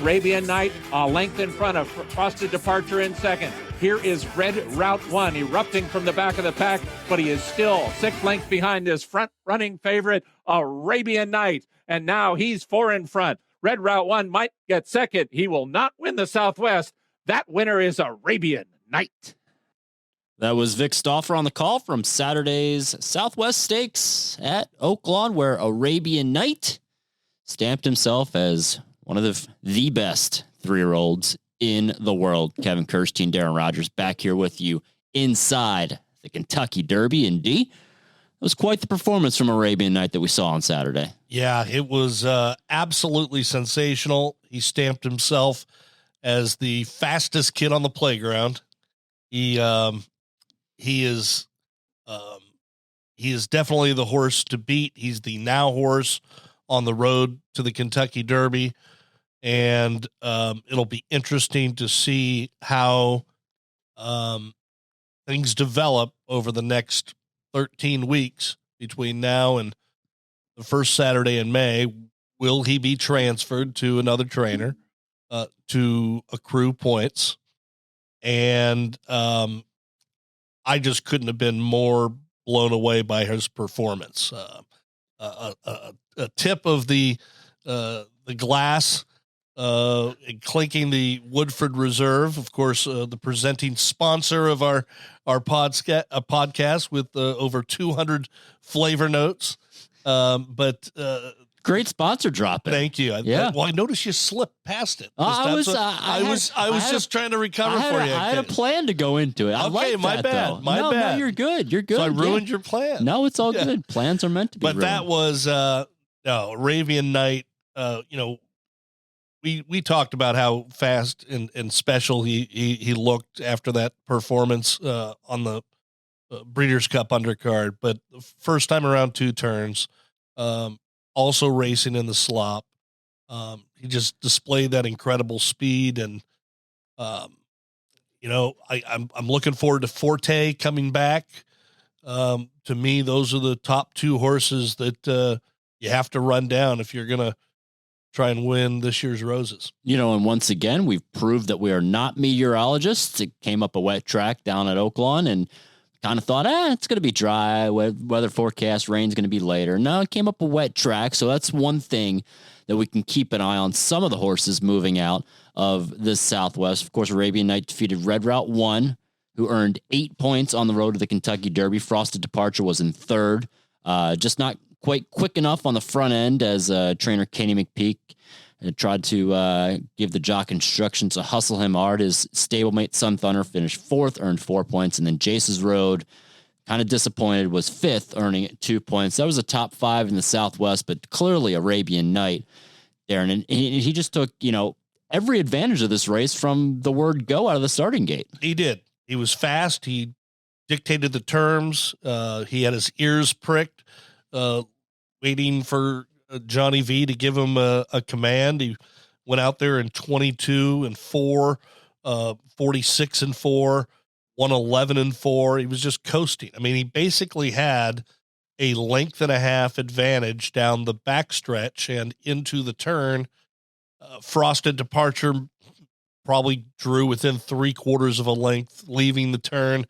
Arabian Night, a length in front of Frosted Departure in second. Here is Red Route 1 erupting from the back of the pack, but he is still 6 lengths behind his front-running favorite, Arabian Night. And now he's 4 in front. Red Route 1 might get second. He will not win the Southwest. That winner is Arabian Night. That was Vic Stauffer on the call from Saturday's Southwest Stakes at Oaklawn, where Arabian Night stamped himself as one of the best 3-year-olds in the world. Kevin Kirstein, Darren Rogers back here with you inside the Kentucky Derby. And D, it was quite the performance from Arabian Night that we saw on Saturday. Yeah, it was absolutely sensational. He stamped himself as the fastest kid on the playground. He is definitely the horse to beat. He's the now horse on the road to the Kentucky Derby. And it'll be interesting to see how things develop over the next 13 weeks between now and the first Saturday in May. Will he be transferred to another trainer to accrue points? And I just couldn't have been more blown away by his performance. A tip of the glass, clinking the Woodford Reserve, of course, the presenting sponsor of our podcast with over 200 flavor notes. But great sponsor drop. Thank you. Yeah. I noticed you slipped past it. I was just trying to recover for you. I had a plan to go into it. Okay, my bad. My bad. No, you're good. You're good. So I ruined your plan. No, it's all good. Plans are meant to be. But ruined. That was Arabian Night. We talked about how fast and special he looked after that performance on the Breeders' Cup undercard, but the first time around 2 turns, also racing in the slop. He just displayed that incredible speed, and I'm looking forward to Forte coming back. To me, those are the top 2 horses that you have to run down if you're going to try and win this year's Roses. And once again, we've proved that we are not meteorologists. It came up a wet track down at Oaklawn and kind of thought, it's going to be dry. Weather forecast, rain's going to be later. No, it came up a wet track. So that's one thing that we can keep an eye on. Some of the horses moving out of this Southwest. Of course, Arabian Night defeated Red Route 1, who earned 8 points on the road to the Kentucky Derby. Frosted Departure was in third. Just not quite quick enough on the front end as trainer Kenny McPeak tried to give the jock instructions to hustle him hard. His stablemate Sun Thunder finished 4th, earned 4 points, and then Jace's Road, kind of disappointed, was 5th, earning 2 points. That was a top 5 in the Southwest, but clearly Arabian Night, Darren, and he just took every advantage of this race from the word go out of the starting gate. He did. He was fast. He dictated the terms. He had his ears pricked, waiting for Johnny V to give him a command. He went out there in 22-4, 46-4, 111-4. He was just coasting. I mean, he basically had a length and a half advantage down the backstretch and into the turn. Frosted Departure probably drew within 3/4 of a length, leaving the turn.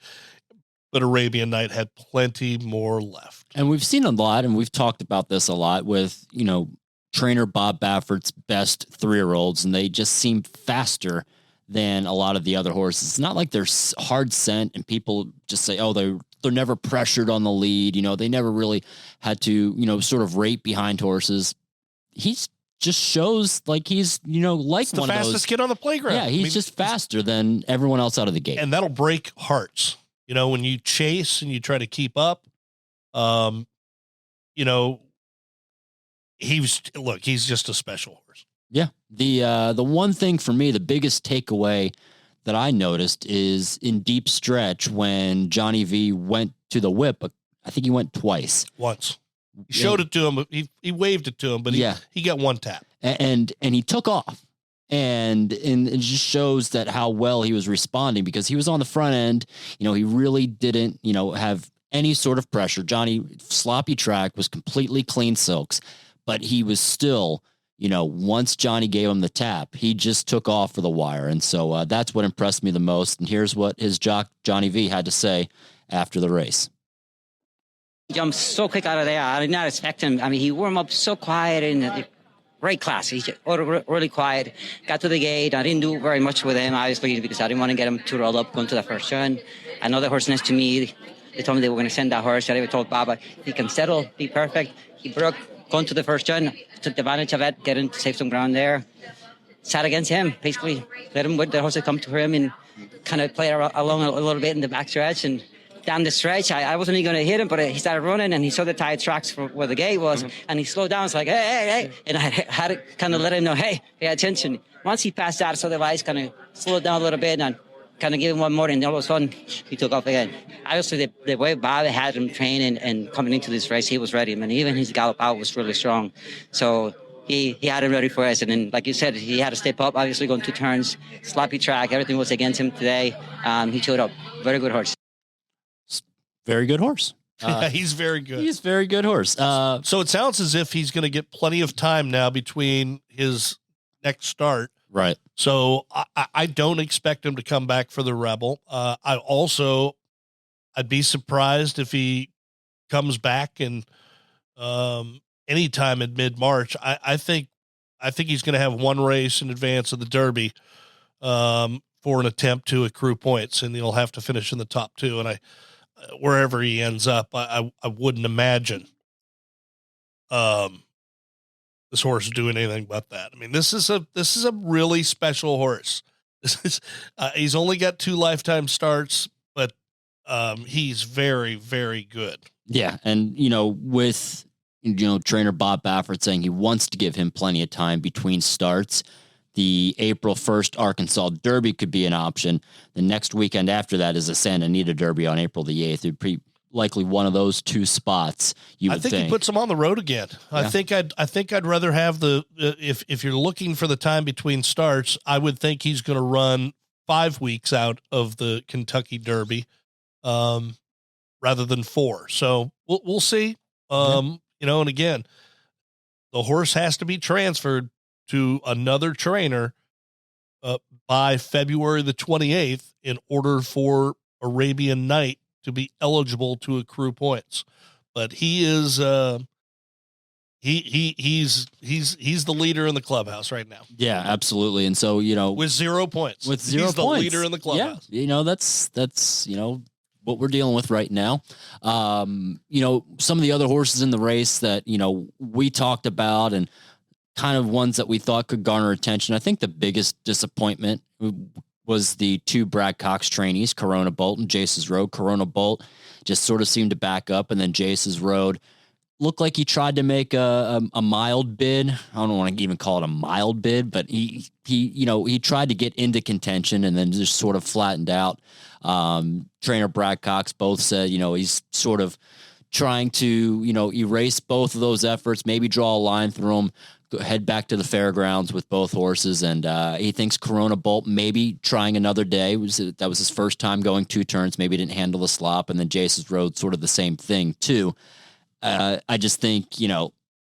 But Arabian Night had plenty more left. And we've seen a lot, and we've talked about this a lot with, trainer Bob Baffert's best 3-year-olds, and they just seem faster than a lot of the other horses. It's not like they're hard scent and people just say, they're never pressured on the lead. They never really had to, sort of rate behind horses. He's just shows like he's, like the fastest kid on the playground. Yeah, he's just faster than everyone else out of the gate. And that'll break hearts. When you chase and you try to keep up, he's just a special horse. Yeah. The one thing for me, the biggest takeaway that I noticed is in deep stretch when Johnny V went to the whip. I think he went twice. Once. He showed it to him. He waved it to him, but he got one tap. And he took off. And it just shows that how well he was responding because he was on the front end. He really didn't, have any sort of pressure. Johnny, sloppy track, was completely clean silks, but he was still, once Johnny gave him the tap, he just took off for the wire. And so that's what impressed me the most. And here's what his jock, Johnny V, had to say after the race. He jumped so quick out of there. I did not expect him. I mean, he warmed up so quiet and great class. He's really quiet. Got to the gate. I didn't do very much with him, obviously, because I didn't want to get him too rolled up going to the first run. I know the horse next to me. They told me they were going to send that horse. I even told Baba, he can settle, be perfect. He broke going to the first run, took advantage of it, get in to save some ground there. Sat against him, basically let him with the horse come to him and kind of play along a little bit in the back stretch. And down the stretch, I wasn't even going to hit him, but he started running and he saw the tight tracks for where the gate was, and he slowed down. It's like, hey. And I had to kind of let him know, hey, pay attention. Once he passed out, I saw the lights kind of slowed down a little bit and kind of gave him one more, and all of a sudden, he took off again. Obviously, the way Bob had him trained and coming into this race, he was ready. I mean, even his gallop out was really strong. So he had him ready for us. And then, like you said, he had to step up, obviously going 2 turns, sloppy track. Everything was against him today. He showed up. Very good horse. Very good horse. He's very good. He's a very good horse. So it sounds as if he's going to get plenty of time now between his next start. Right. So I don't expect him to come back for the Rebel. I'd be surprised if he comes back and anytime in mid-March. I think he's going to have one race in advance of the Derby for an attempt to accrue points, and he'll have to finish in the top 2. And wherever he ends up, I wouldn't imagine this horse is doing anything but that. I mean, this is a really special horse. This is he's only got 2 lifetime starts, but he's very, very good. Yeah, and with trainer Bob Baffert saying he wants to give him plenty of time between starts, the April 1st Arkansas Derby could be an option. The next weekend after that is the Santa Anita Derby on April the 8th. It'd be likely one of those 2 spots. I think he puts him on the road again. Yeah. I think I'd rather have if you're looking for the time between starts, I would think he's going to run 5 weeks out of the Kentucky Derby, rather than 4. So we'll see. And again, the horse has to be transferred to another trainer by February the 28th in order for Arabian Night to be eligible to accrue points. But he is he's the leader in the clubhouse right now. Yeah, absolutely. And so, with 0 points. He's the leader in the clubhouse. Yeah, that's what we're dealing with right now. Some of the other horses in the race that, we talked about and kind of ones that we thought could garner attention. I think the biggest disappointment was the 2 Brad Cox trainees, Corona Bolt and Jace's Road. Corona Bolt just sort of seemed to back up, and then Jace's Road looked like he tried to make a mild bid. I don't want to even call it a mild bid, but he tried to get into contention and then just sort of flattened out. Trainer Brad Cox both said, he's sort of trying to, erase both of those efforts, maybe draw a line through them, head back to the fairgrounds with both horses. And he thinks Corona Bolt maybe trying another day. That was his first time going 2 turns, maybe didn't handle the slop. And then Jace's Road, sort of the same thing too. I just think,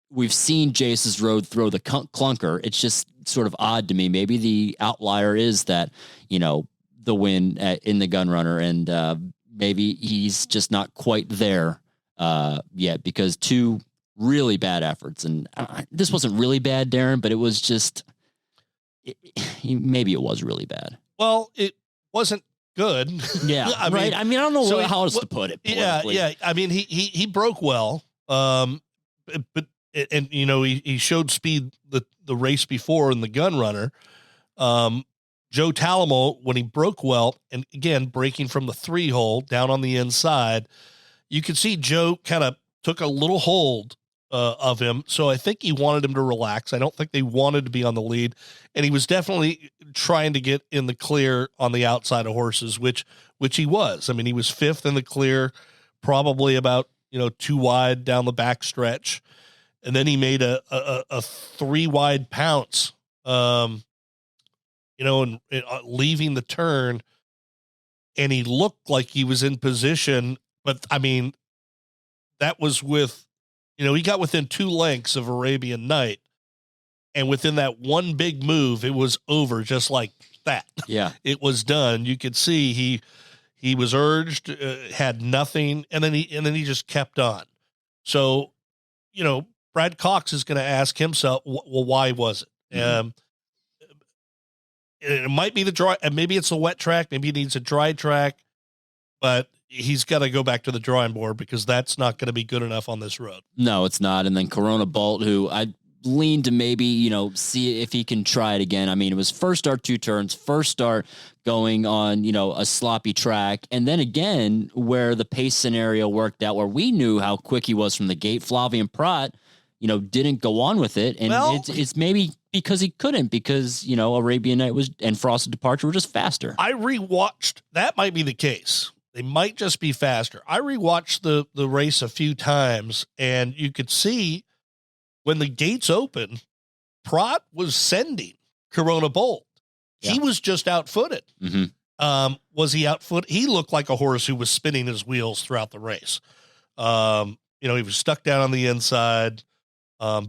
we've seen Jace's Road throw the clunker. It's just sort of odd to me. Maybe the outlier is that, the win in the Gun Runner, and maybe he's just not quite there yet, because 2 really bad efforts. And this wasn't really bad, Darren, but it was just, maybe it was really bad. Well, it wasn't good. Yeah. right. I mean, I don't know how else to put it. Yeah. I mean, he broke well. But he showed speed the race before in the Gun Runner. Joe Talamo, when he broke well, and again, breaking from the 3 hole down on the inside, you could see Joe kind of took a little hold of him. So I think he wanted him to relax. I don't think they wanted to be on the lead, and he was definitely trying to get in the clear on the outside of horses, which he was. I mean, he was 5th in the clear, probably about, 2 wide down the back stretch. And then he made a 3 wide pounce, and leaving the turn, and he looked like he was in position. But I mean, that was with, he got within 2 lengths of Arabian Night, And within that one big move, it was over just like that. Yeah. It was done. You could see he was urged, had nothing, and then he just kept on. So, Brad Cox is going to ask himself, well, why was it? Mm-hmm. It might be the dry, and maybe it's a wet track, maybe he needs a dry track, but he's got to go back to the drawing board because that's not going to be good enough on this road. No, it's not. And then Corona Bolt, who I lean to maybe, see if he can try it again. I mean, it was first start 2 turns, first start going on, a sloppy track. And then again, where the pace scenario worked out, where we knew how quick he was from the gate, Flavien Prat, didn't go on with it. And it's maybe because he couldn't, because, Arabian Night and Frosted Departure were just faster. I rewatched, that might be the case. They might just be faster. I rewatched the race a few times, and you could see when the gates open, Prat was sending Corona Bolt. Yeah. He was just outfooted. Mm-hmm. Was he outfooted? He looked like a horse who was spinning his wheels throughout the race. He was stuck down on the inside.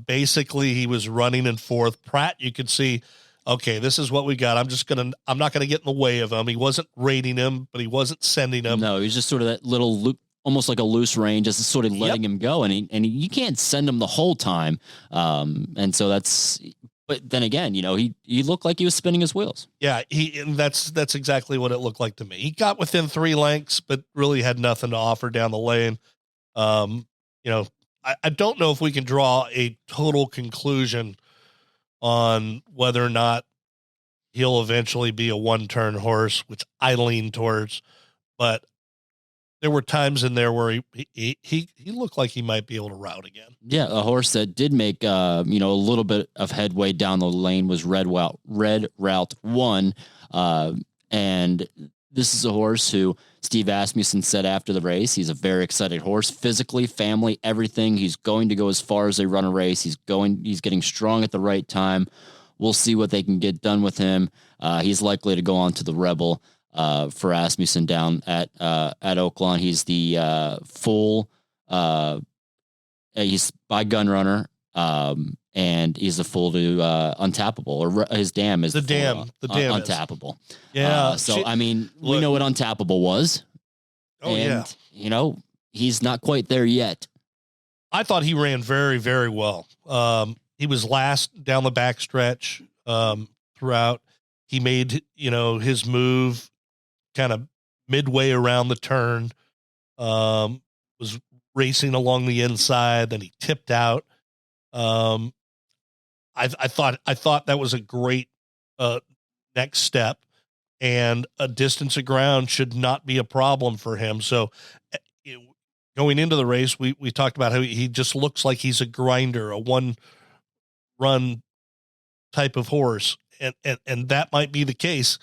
Basically, he was running in fourth. Prat, you could see, okay, this is what we got. I'm not going to get in the way of him. He wasn't raiding him, but he wasn't sending him. No, he was just sort of that little loop, almost like a loose rein, just sort of letting him go. And you can't send him the whole time. And so but then again, he looked like he was spinning his wheels. Yeah. And that's exactly what it looked like to me. He got within 3 lengths, but really had nothing to offer down the lane. I don't know if we can draw a total conclusion on whether or not he'll eventually be a 1-turn horse, which I lean towards, but there were times in there where he looked like he might be able to route again. Yeah, a horse that did make a little bit of headway down the lane was Red Route 1, and this is a horse who Steve Asmussen said after the race, he's a very excited horse, physically, family, everything. He's going to go as far as they run a race. He's getting strong at the right time. We'll see what they can get done with him. He's likely to go on to the Rebel for Asmussen down at Oaklawn. He's the he's by Gun Runner, and he's a full to Untappable, or his dam is the dam. The dam Untappable. Yeah. We know what Untappable was. Oh, and, he's not quite there yet. I thought he ran very, very well. He was last down the backstretch throughout. He made, his move kind of midway around the turn, was racing along the inside. Then he tipped out. I thought that was a great next step, and a distance of ground should not be a problem for him. So going into the race, we talked about how he just looks like he's a grinder, a one run type of horse. And that might be the case,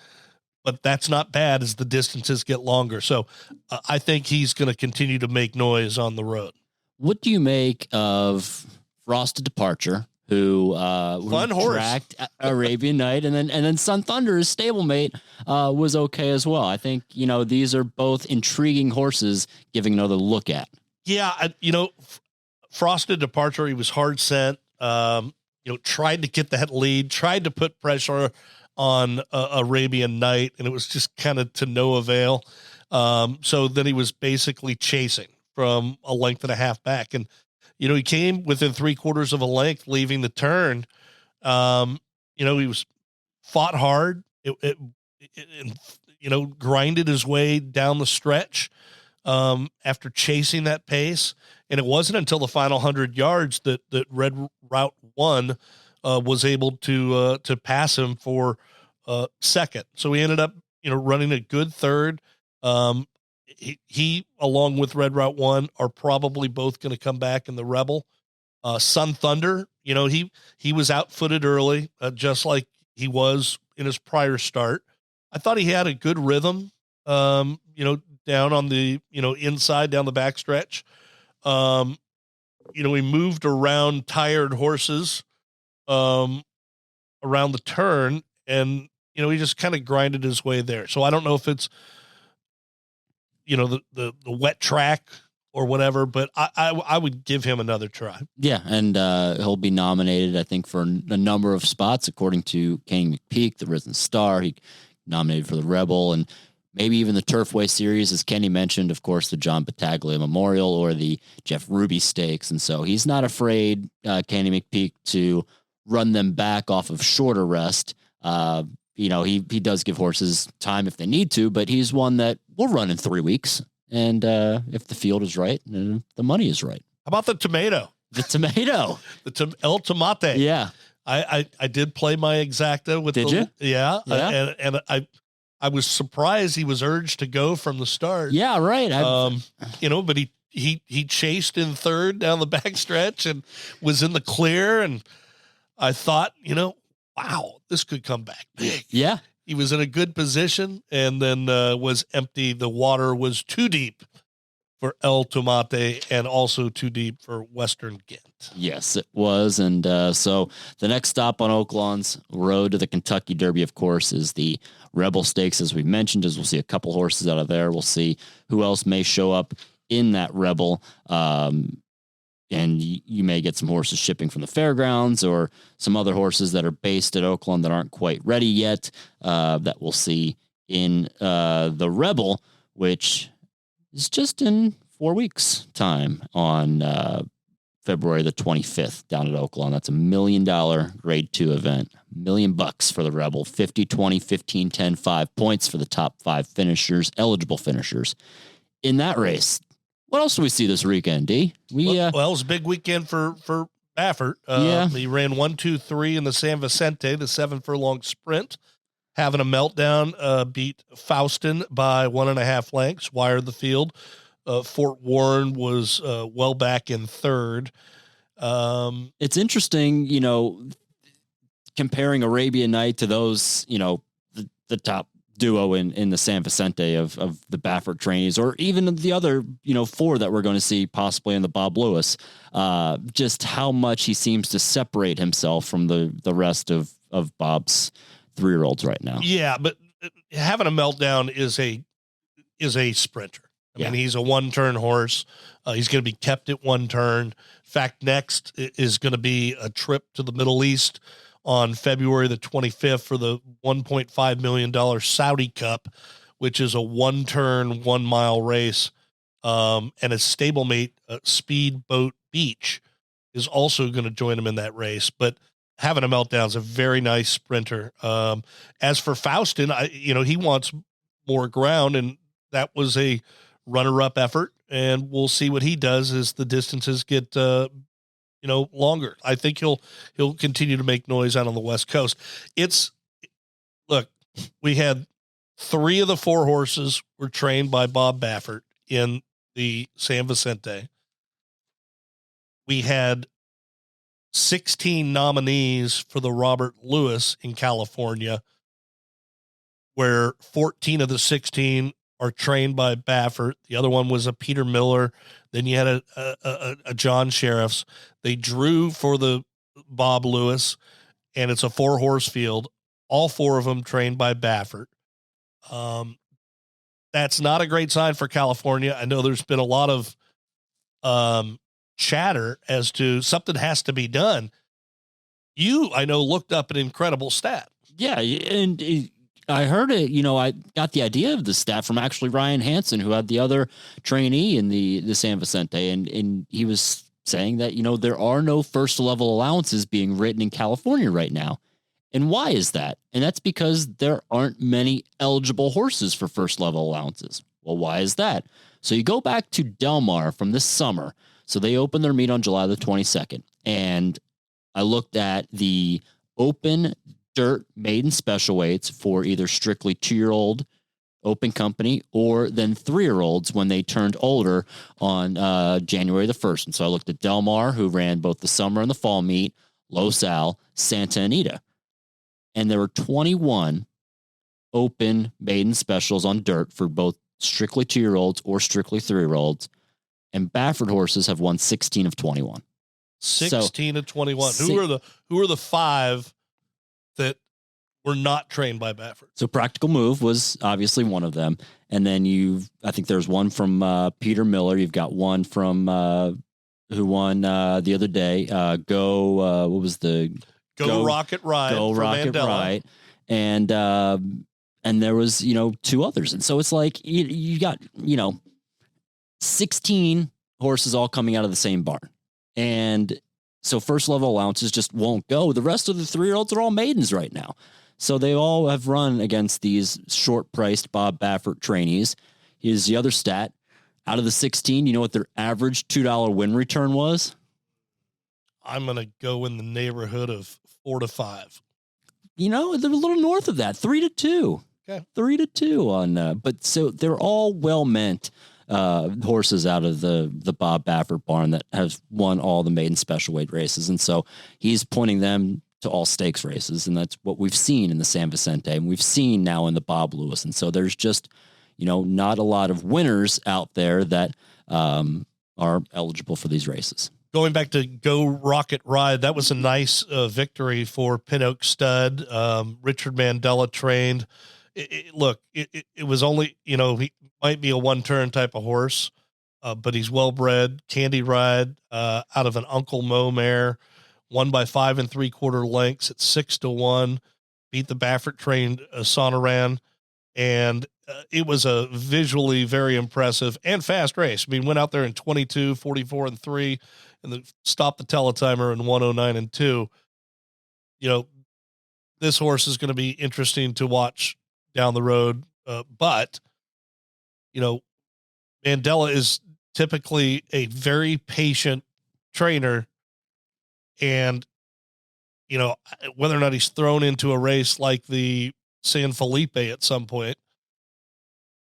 but that's not bad as the distances get longer. So I think he's going to continue to make noise on the road. What do you make of Frosted Departure, who fun horse tracked Arabian Night, and then Sun Thunder, his stablemate, was okay as well? I think, these are both intriguing horses giving another look at. Yeah. Frosted Departure, he was hard sent, tried to get that lead, tried to put pressure on Arabian Night, and it was just kind of to no avail. So then he was basically chasing from a length and a half back. And, he came within 3/4 of a length leaving the turn. He was fought hard, grinded his way down the stretch after chasing that pace. And it wasn't until the final 100 yards that Red Route 1 was able to pass him for second. So he ended up, running a good third. He, along with Red Route 1, are probably both going to come back in the Rebel. Sun Thunder, he was outfooted early, just like he was in his prior start. I thought he had a good rhythm, down on the, inside, down the backstretch. He moved around tired horses around the turn, and, he just kind of grinded his way there. So I don't know if it's, the wet track or whatever, but I would give him another try. Yeah, and he'll be nominated, I think, for a number of spots, according to Kenny McPeak, the Risen Star. He nominated for the Rebel, and maybe even the Turfway Series, as Kenny mentioned, of course, the John Battaglia Memorial or the Jeff Ruby Stakes. And so he's not afraid, Kenny McPeak, to run them back off of shorter rest. He does give horses time if they need to, but he's one that will run in 3 weeks. And if the field is right and the money is right. How about the tomato? The tomato. El Tomate. Yeah. I did play my exacta with Did you? Yeah. Yeah. And I was surprised he was urged to go from the start. Yeah, right. But he chased in third down the back stretch and was in the clear. And I thought, wow, this could come back big. Yeah. He was in a good position and then was empty. The water was too deep for El Tomate and also too deep for Western Ghent. Yes, it was. And so the next stop on Oaklawn's road to the Kentucky Derby, of course, is the Rebel Stakes, as we mentioned, as we'll see a couple horses out of there. We'll see who else may show up in that Rebel. And you may get some horses shipping from the fairgrounds or some other horses that are based at Oaklawn that aren't quite ready yet, that we'll see in the Rebel, which is just in 4 weeks' time on February the 25th down at Oaklawn. That's $1 million grade 2 event. $1 million for the Rebel. 50, 20, 15, 10, 5 points for the top 5 finishers, eligible finishers in that race. What else do we see this weekend, D? It was a big weekend for Baffert. He ran 1, 2, 3 in the San Vicente, the 7 furlong sprint. Having a meltdown, beat Faustin by 1.5 lengths, wired the field. Fort Warren was well back in third. It's interesting, comparing Arabian Night to those, the top duo in the San Vicente of the Baffert trainees, or even the other, 4 that we're going to see possibly in the Bob Lewis, just how much he seems to separate himself from the rest of Bob's 3-year-olds right now. Yeah, but having a meltdown is a sprinter. I mean, he's a 1-turn horse. He's going to be kept at 1 turn. In fact, next is going to be a trip to the Middle East on February the 25th for the $1.5 million Saudi Cup, which is a 1-turn, 1-mile race. And his stablemate, Speedboat Beach, is also going to join him in that race. But having a meltdown is a very nice sprinter. As for Faustin, he wants more ground, and that was a runner-up effort. And we'll see what he does as the distances get longer. I think he'll continue to make noise out on the West Coast. Look, we had 3 of the 4 horses were trained by Bob Baffert in the San Vicente. We had 16 nominees for the Robert Lewis in California, where 14 of the 16 are trained by Baffert. The other one was a Peter Miller. Then you had a John Sheriff's. They drew for the Bob Lewis, and it's a 4-horse field. All 4 of them trained by Baffert. That's not a great sign for California. I know there's been a lot of chatter as to something has to be done. I know, looked up an incredible stat. Yeah, and I heard it, I got the idea of the stat from actually Ryan Hansen, who had the other trainee in the San Vicente. And he was saying that, there are no first level allowances being written in California right now. And why is that? And that's because there aren't many eligible horses for first level allowances. Well, why is that? So you go back to Del Mar from this summer. So they opened their meet on July the 22nd. And I looked at the open dirt maiden special weights for either strictly 2-year-old open company or then 3-year-olds when they turned older on January the 1st. And so I looked at Del Mar, who ran both the summer and the fall meet, Los Al, Santa Anita. And there were 21 open maiden specials on dirt for both strictly 2-year-olds or strictly 3-year-olds. And Baffert horses have won 16 of 21. 16 of 21. Who are the 5 that were not trained by Baffert? So Practical Move was obviously one of them. And then I think there's one from Peter Miller. You've got one from who won the other day. What was the Go Rocket Ride? Go Rocket Mandela. Ride, and there was 2 others, and so it's like you got 16 horses all coming out of the same barn, and so first level allowances just won't go. The rest of the 3-year-olds are all maidens right now. So they all have run against these short-priced Bob Baffert trainees. Here's the other stat. Out of the 16, you know what their average $2 win return was? I'm going to go in the neighborhood of 4 to 5. They're a little north of that, 3 to 2. Okay. 3 to 2 on, but so they're all well-meant horses out of the Bob Baffert barn that have won all the maiden special weight races. And so he's pointing them to all stakes races. And that's what we've seen in the San Vicente, and we've seen now in the Bob Lewis. And so there's just, not a lot of winners out there that are eligible for these races. Going back to Go Rocket Ride, that was a nice victory for Pin Oak Stud. Richard Mandela trained. It was only, he might be a one-turn type of horse, but he's well-bred. Candy Ride out of an Uncle Mo mare, won by 5 3/4 lengths at 6 to 1, beat the Baffert trained Sonoran, and it was a visually very impressive and fast race. I mean, went out there in 22, 44 and 3, and then stopped the teletimer in 109 and 2. This horse is going to be interesting to watch down the road. But Mandela is typically a very patient trainer, and, whether or not he's thrown into a race like the San Felipe at some point,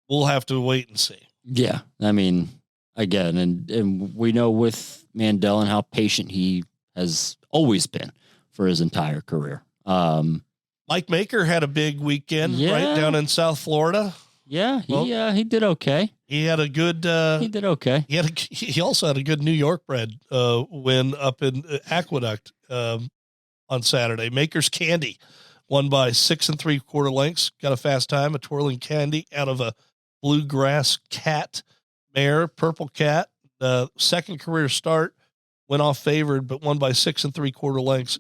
we'll have to wait and see. Yeah. I mean, again, and we know with Mandela and how patient he has always been for his entire career. Mike Maker had a big weekend right down in South Florida. Yeah, he did okay. He had a good. He did okay. He also had a good New York bred win up in Aqueduct on Saturday. Maker's Candy won by 6 3/4 lengths. Got a fast time. A Twirling Candy out of a Bluegrass Cat mare, Purple Cat. Second career start, went off favored, but won by 6 3/4 lengths.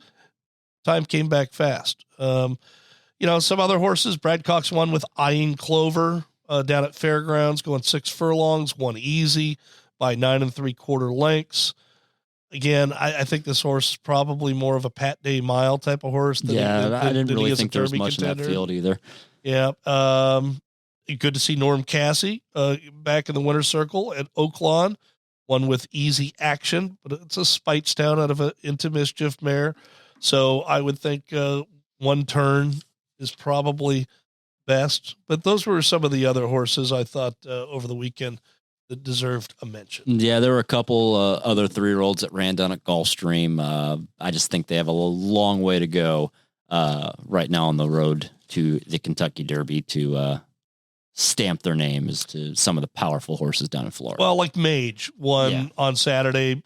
Time came back fast. Some other horses. Brad Cox won with Eyeing Clover down at Fairgrounds, going 6 furlongs, won easy by 9 3/4 lengths. Again, I think this horse is probably more of a Pat Day Mile type of horse. I didn't really think there was much contender in that field either. Yeah. Good to see Norm Cassie back in the winner's circle at Oaklawn. Won with Easy Action, but it's a Speightstown out of an Into Mischief mare. So I would think one turn is probably best. But those were some of the other horses I thought over the weekend that deserved a mention. Yeah, there were a couple other 3-year-olds that ran down at Gulfstream. I just think they have a long way to go right now on the road to the Kentucky Derby to stamp their name as to some of the powerful horses down in Florida. Well, like Mage won on Saturday.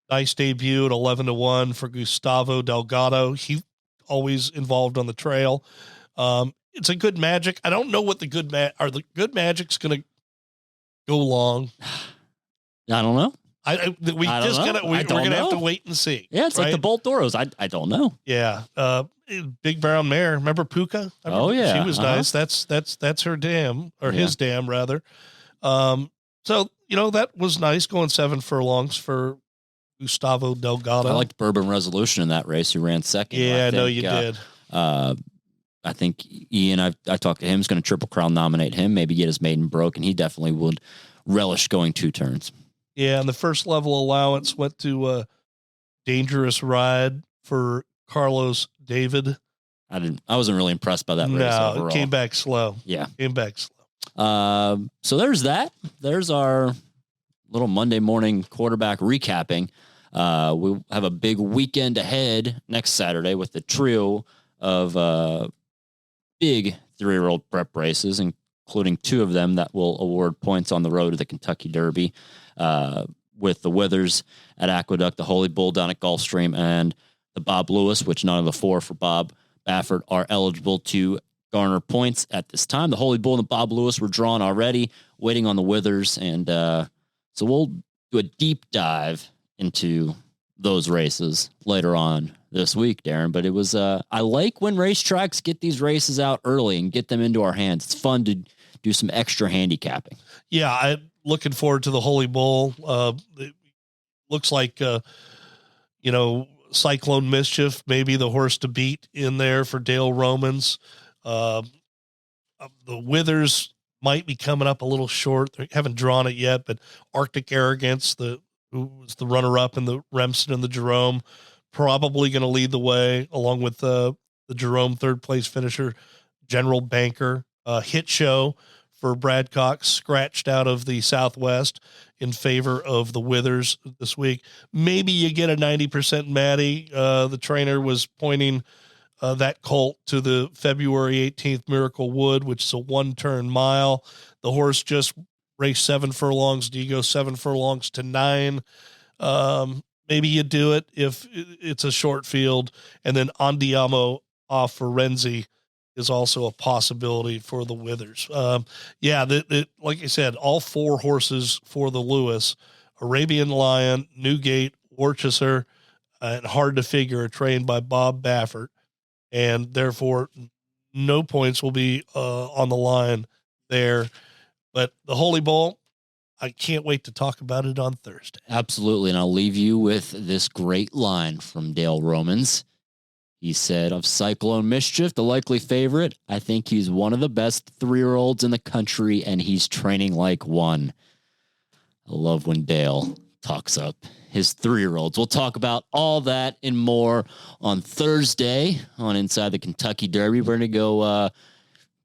Nice debut at 11 to 1 for Gustavo Delgado. He always involved on the trail. It's a good Magic. I don't know what the good good Magic's going to go long. I don't know. We're gonna have to wait and see. Yeah, it's like the Bolt Doros. I don't know. Yeah, big brown mare. Remember Puka? She was nice. That's her dam, or his dam rather. So that was nice, going 7 furlongs for Gustavo Delgado. I liked Bourbon Resolution in that race, who ran second. Yeah, I know you did. I think Ian, I talked to him, is going to Triple Crown nominate him, maybe get his maiden broke, and he definitely would relish going 2 turns. Yeah, and the first level allowance went to Dangerous Ride for Carlos David. I wasn't really impressed by that race overall. It came back slow. Yeah. Came back slow. So there's that. There's our little Monday morning quarterback recapping. We'll have a big weekend ahead next Saturday with the trio of big 3-year-old prep races, including 2 of them that will award points on the road to the Kentucky Derby, with the Withers at Aqueduct, the Holy Bull down at Gulfstream, and the Bob Lewis, which none of the 4 for Bob Baffert are eligible to garner points at this time. The Holy Bull and the Bob Lewis were drawn already, waiting on the Withers. And so we'll do a deep dive into those races later on this week, Darren. But it was, I like when racetracks get these races out early and get them into our hands. It's fun to do some extra handicapping. Yeah, I'm looking forward to the Holy Bull. It looks like, Cyclone Mischief, maybe the horse to beat in there for Dale Romans. The Withers might be coming up a little short. They haven't drawn it yet, but Arctic Arrogance, who was the runner-up in the Remsen and the Jerome, probably going to lead the way, along with the Jerome third-place finisher, General Banker. Hit Show for Brad Cox, scratched out of the Southwest in favor of the Withers this week. Maybe you get a 90% Maddie. The trainer was pointing that colt to the February 18th Miracle Wood, which is a 1-turn mile. The horse just raced 7 furlongs. Do you go 7 furlongs to 9? Maybe you do it if it's a short field. And then Andiamo off for Renzi is also a possibility for the Withers. Like I said, all 4 horses for the Lewis, Arabian Lion, Newgate, Worcester, and Hard to Figure are trained by Bob Baffert. And therefore no points will be on the line there. But the Holy Bull, I can't wait to talk about it on Thursday. Absolutely. And I'll leave you with this great line from Dale Romans. He said, of Cyclone Mischief, the likely favorite, I think he's one of the best 3-year-olds in the country, and he's training like one. I love when Dale talks up his 3-year-olds. We'll talk about all that and more on Thursday on Inside the Kentucky Derby. We're going to go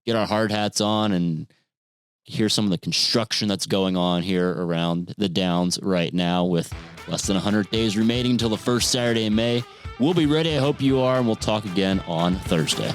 get our hard hats on and hear some of the construction that's going on here around the Downs right now with less than 100 days remaining until the first Saturday in May. We'll be ready. I hope you are, and we'll talk again on Thursday.